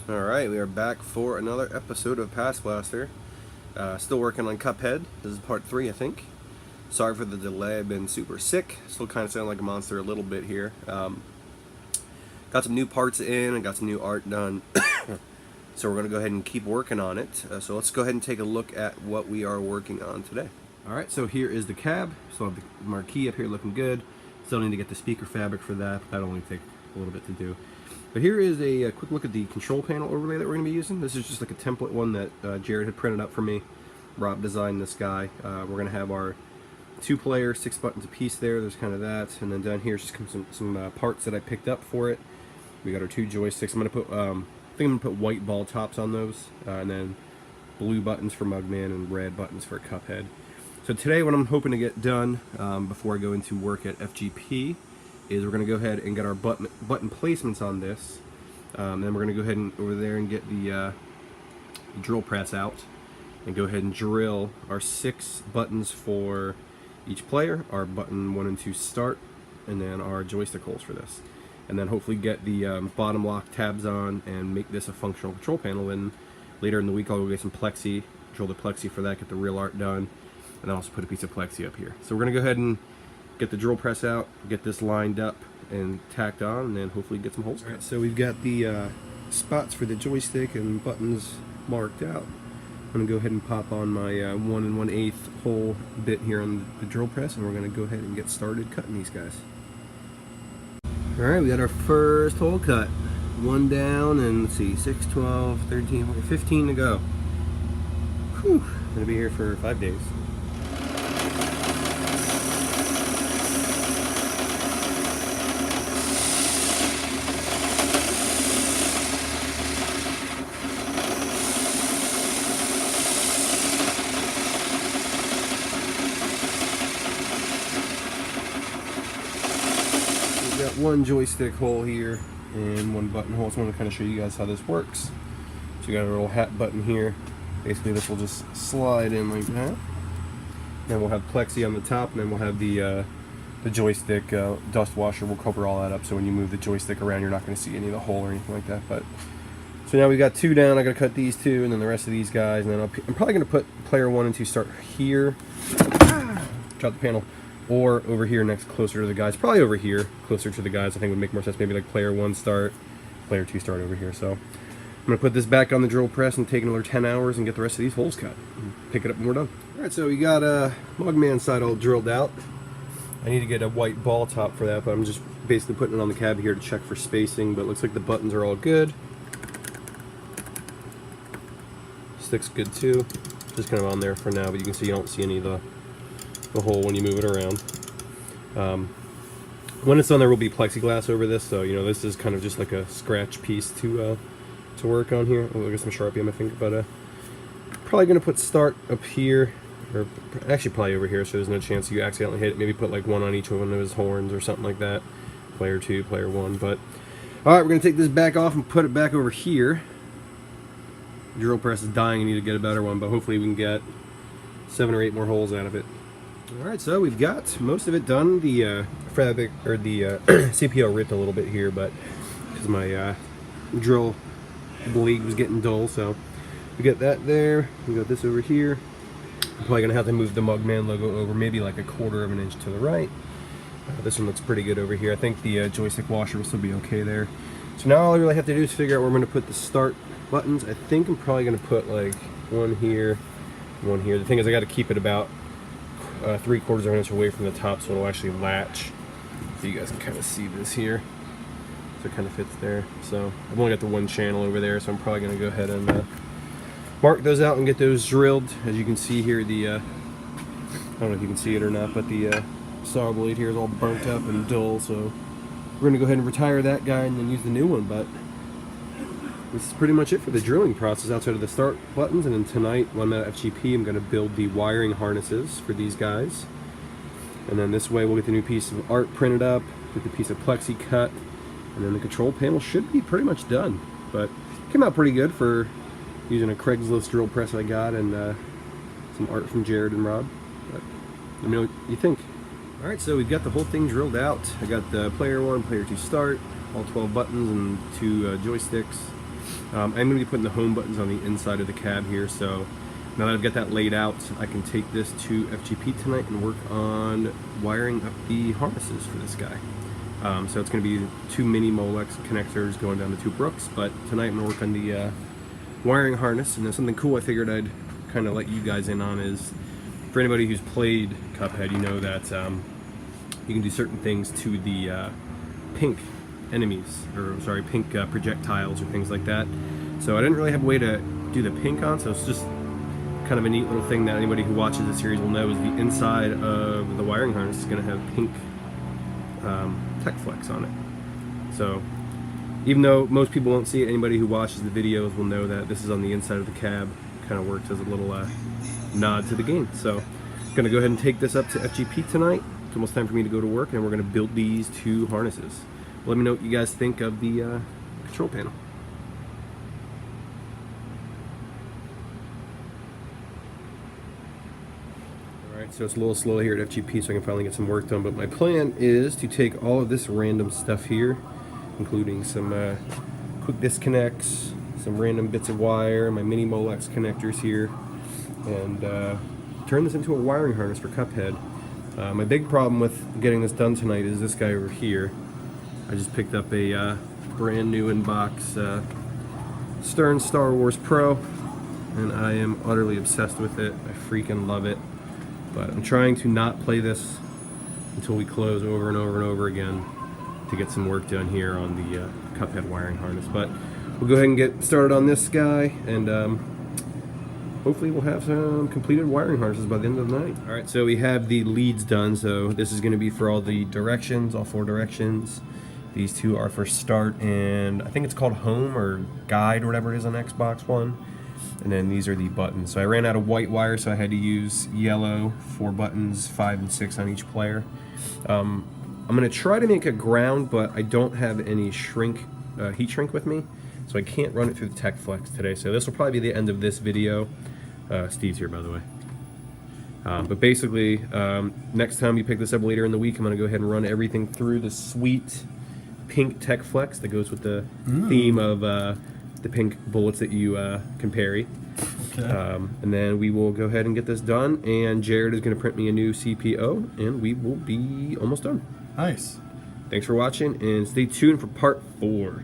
Alright, we are back for another episode of PastBlaster. Still working on Cuphead. This is part 3, I think. Sorry for the delay, I've been super sick. Still kind of sound like a monster a little bit here. Got some new parts in and got some new art done. So we're going to go ahead and keep working on it. So let's go ahead and take a look at what we are working on today. Alright, so here is the cab. Still have the marquee up here looking good. Still need to get the speaker fabric for that. That'll only take a little bit to do. But here is a quick look at the control panel overlay that we're going to be using. This is just like a template one that Jared had printed up for me. Rob designed this guy. We're going to have our 2-player, 6 buttons a piece there. There's kind of that. And then down here just comes some parts that I picked up for it. We got our 2 joysticks. I'm going to put, I think I'm going to put white ball tops on those. And then blue buttons for Mugman and red buttons for Cuphead. So today what I'm hoping to get done before I go into work at FGP is we're going to go ahead and get our button placements on this. Then we're going to go ahead and over there and get the drill press out and go ahead and drill our 6 buttons for each player, our button 1 and 2 start, and then our joystick holes for this. And then hopefully get the bottom lock tabs on and make this a functional control panel. And later in the week I'll go get some plexi, drill the plexi for that, get the real art done, and then also put a piece of plexi up here. So we're going to go ahead and get the drill press out, get this lined up and tacked on, and then hopefully get some holes cut. So we've got the spots for the joystick and buttons marked out. I'm going to go ahead and pop on my 1 1/8 hole bit here on the drill press, and we're going to go ahead and get started cutting these guys. Alright, we got our first hole cut. 1 down, and let's see, 6, 12, 13, 14, 15 to go. Whew, going to be here for 5 days. Got 1 joystick hole here and 1 button hole. So I want to kind of show you guys how this works. So you got a little hat button here. Basically this will just slide in like that. Then we'll have plexi on the top, and then we'll have the joystick dust washer. Will cover all that up, so when you move the joystick around you're not going to see any of the hole or anything like that. But so now we got 2 down. I got to cut these 2 and then the rest of these guys, and then I'm probably going to put player 1 and 2 start here. Drop the panel. Or over here next, closer to the guys. Probably over here, closer to the guys, I think would make more sense. Maybe like player 1 start, player 2 start over here. So I'm going to put this back on the drill press and take another 10 hours and get the rest of these holes cut. Pick it up when we're done. Alright, so we got Mugman side all drilled out. I need to get a white ball top for that, but I'm just basically putting it on the cab here to check for spacing. But it looks like the buttons are all good. Stick's good too. Just kind of on there for now, but you can see you don't see any of the hole when you move it around. When it's done, there will be plexiglass over this, so you know this is kind of just like a scratch piece to work on here. I'll get some Sharpie on my finger, but probably gonna put start up here, or actually probably over here, so there's no chance you accidentally hit it. Maybe put like 1 on each one of his horns or something like that. Player 2, player 1. But all right, we're gonna take this back off and put it back over here. Drill press is dying. I need to get a better one, but hopefully we can get 7 or 8 more holes out of it. Alright, so we've got most of it done. The fabric, or the CPO ripped a little bit here, but because my drill blade was getting dull, so we got that there. We got this over here. I'm probably gonna have to move the Mugman logo over maybe like 1/4 of an inch to the right. This one looks pretty good over here. I think the joystick washer will still be okay there. So now all I really have to do is figure out where I'm gonna put the start buttons. I think I'm probably gonna put like 1 here, 1 here. The thing is I got to keep it about 3/4 of an inch away from the top, so it'll actually latch. So you guys can kind of see this here. So it kind of fits there. So I've only got the 1 channel over there, so I'm probably going to go ahead and mark those out and get those drilled. As you can see here, the I don't know if you can see it or not, but the saw blade here is all burnt up and dull. So we're going to go ahead and retire that guy and then use the new one. But this is pretty much it for the drilling process outside of the start buttons. And then tonight, when I'm at FGP, I'm going to build the wiring harnesses for these guys. And then this way we'll get the new piece of art printed up, get the piece of plexi cut, and then the control panel should be pretty much done. But it came out pretty good for using a Craigslist drill press I got and some art from Jared and Rob. But let me know what you think. Alright, so we've got the whole thing drilled out. I got the player 1, player 2 start, all 12 buttons and 2 joysticks. I'm going to be putting the home buttons on the inside of the cab here, so now that I've got that laid out, I can take this to FGP tonight and work on wiring up the harnesses for this guy. So it's going to be 2 mini Molex connectors going down the 2 Brooks, but tonight I'm going to work on the wiring harness. And then something cool I figured I'd kind of let you guys in on is, for anybody who's played Cuphead, you know that you can do certain things to the pink enemies, or sorry, pink projectiles or things like that. So I didn't really have a way to do the pink on, so it's just kind of a neat little thing that anybody who watches the series will know is the inside of the wiring harness is going to have pink tech flex on it. So even though most people won't see it, anybody who watches the videos will know that this is on the inside of the cab. Kind of works as a little nod to the game. So I'm going to go ahead and take this up to FGP tonight. It's almost time for me to go to work, and we're going to build these 2 harnesses. Let me know what you guys think of the control panel. Alright, so it's a little slow here at FGP, so I can finally get some work done, but my plan is to take all of this random stuff here, including some quick disconnects, some random bits of wire, my mini Molex connectors here, and turn this into a wiring harness for Cuphead. My big problem with getting this done tonight is this guy over here. I just picked up a brand new in-box Stern Star Wars Pro, and I am utterly obsessed with it. I freaking love it. But I'm trying to not play this until we close over and over and over again to get some work done here on the Cuphead wiring harness. But we'll go ahead and get started on this guy, and hopefully we'll have some completed wiring harnesses by the end of the night. Alright, so we have the leads done, so this is going to be for all the directions, all 4 directions. These 2 are for start, and I think it's called home or guide or whatever it is on Xbox One. And then these are the buttons. So I ran out of white wire, so I had to use yellow, 4 buttons, 5 and 6 on each player. I'm going to try to make a ground, but I don't have any heat shrink with me, so I can't run it through the Tech Flex today. So this will probably be the end of this video. Steve's here, by the way. But basically, next time you pick this up later in the week, I'm going to go ahead and run everything through the sweet pink Tech Flex that goes with the theme of the pink bullets that you can parry. Okay. And then we will go ahead and get this done, and Jared is going to print me a new CPO, and we will be almost done. Nice. Thanks for watching, and stay tuned for part 4.